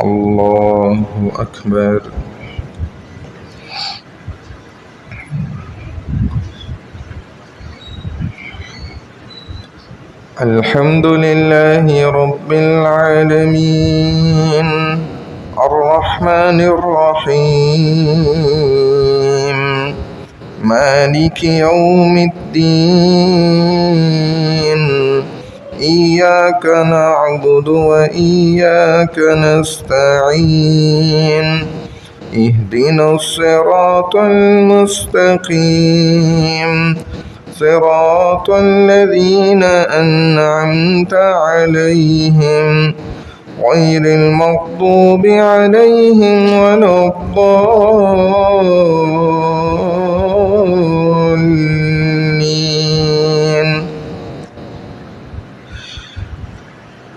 الله أكبر. الحمد لله رب العالمين الرحمن الرحيم مالك يوم الدين إياك نعبد وإياك نستعين اهدنا الصراط المستقيم صراط الذين أنعمت عليهم غير المغضوب عليهم ولا الضالين.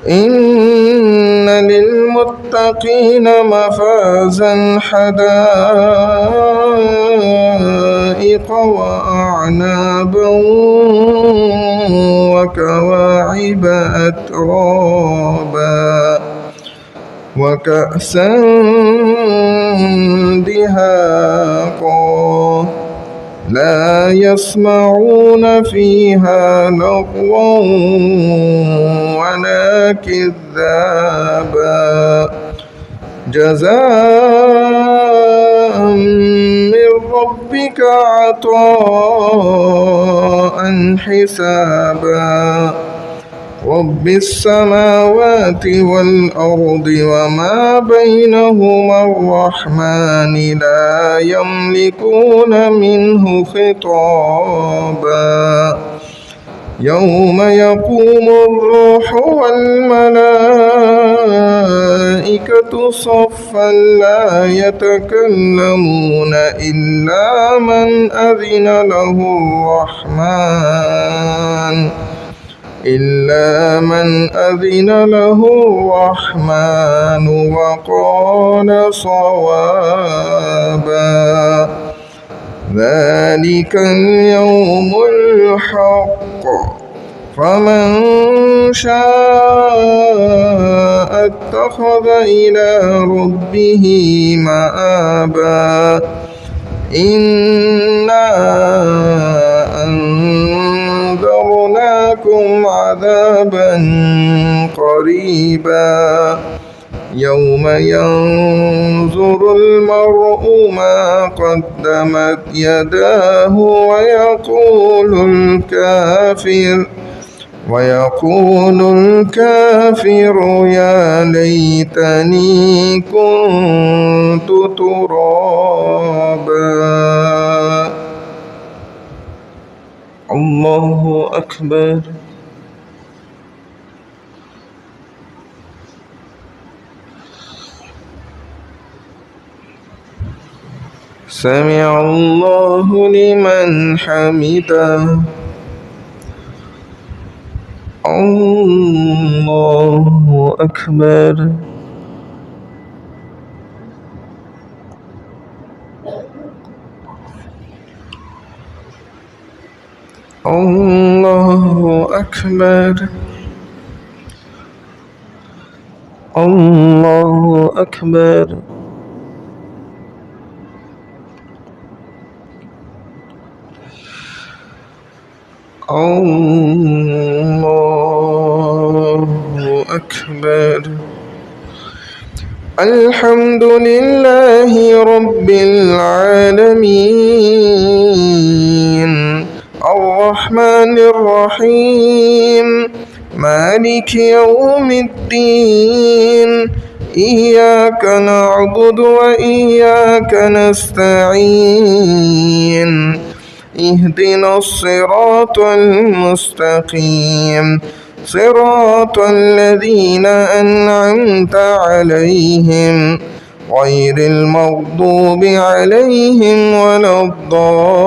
إن للمتقين مفازا حدائق وأعنابا وكواعب أترابا وكأسا دهاقا لا يسمعون فيها لغوا ولا كذابا جزاء من ربك عطاء حسابا رب السماوات والأرض وما بينهما الرحمن لا يملكون منه خطابا يوم يقوم الروح والملائكة صفا لا يتكلمون إلا من أذن له الرحمن وقال صوابا ذلك اليوم الحق فمن شاء اتخذ إلى ربه مآبا إنا أنذرناكم عذابا قريبا يوم ينظر المرء ما قدمت يداه ويقول الكافر يا ليتني كنت ترابا. الله أكبر. سمع الله لمن حمده. الله أكبر. الله أكبر. الله أكبر. الله أكبر. الحمد لله رب العالمين الرحمن الرحيم مالك يوم الدين إياك نعبد وإياك نستعين اهدنا الصراط المستقيم صراط الذين أنعمت عليهم غير المغضوب عليهم ولا الضالين.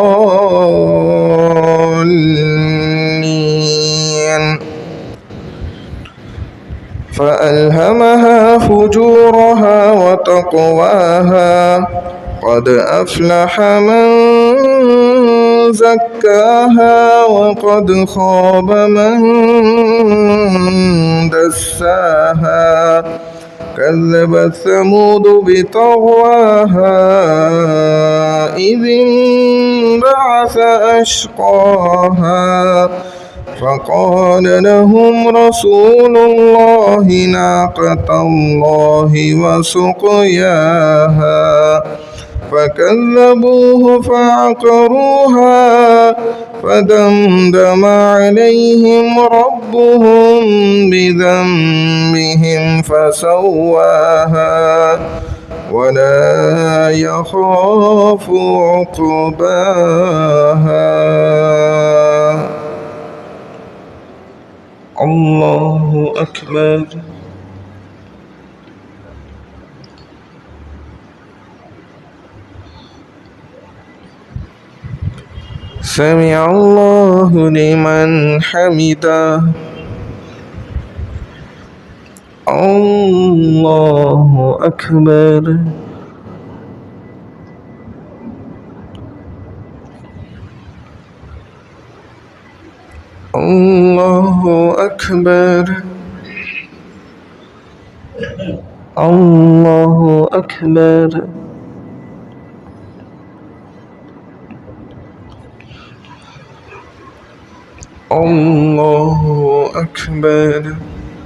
فألهمها فجورها وتقواها قد أفلح من زكاها وقد خاب من دساها كذبت ثمود بطغواها إذ انبعث أشقاها فقال لهم رسول الله ناقة الله وسقياها فكذبوه فعقروها فدمدم عليهم ربهم بذنبهم فسواها ولا يخاف عقباها. الله أكبر. سمع الله لمن حمده. الله أكبر. الله أكبر. الله أكبر. الله أكبر.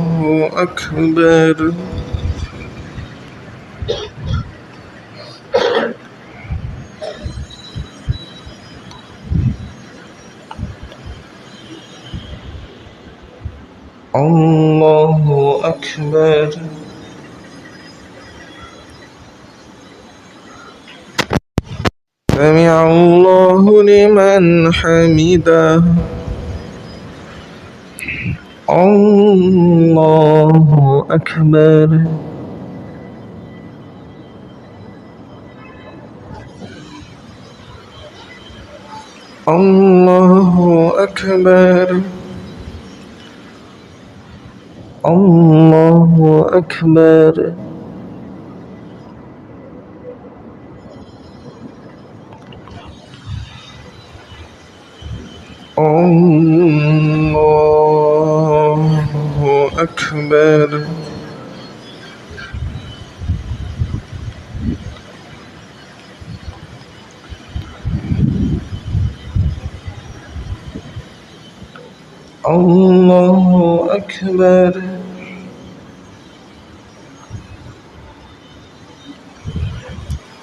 الله أكبر. الله أكبر. سمع الله لمن حمده. الله أكبر. الله أكبر. الله أكبر. الله أكبر. الله أكبر.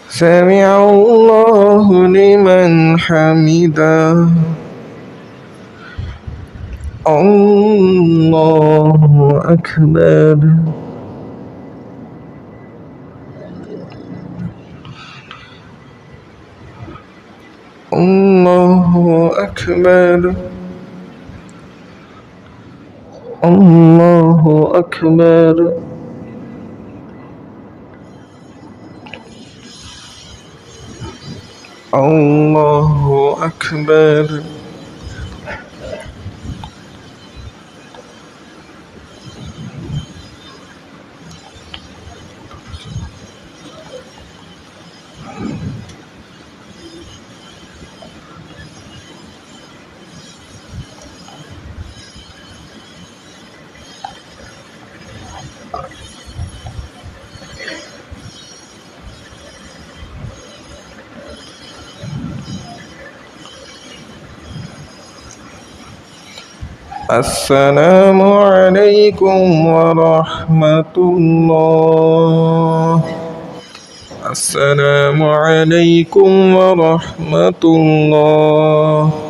سمع الله لمن حمده. الله أكبر. الله أكبر. الله أكبر. الله أكبر. السلام عليكم ورحمة الله. السلام عليكم ورحمة الله.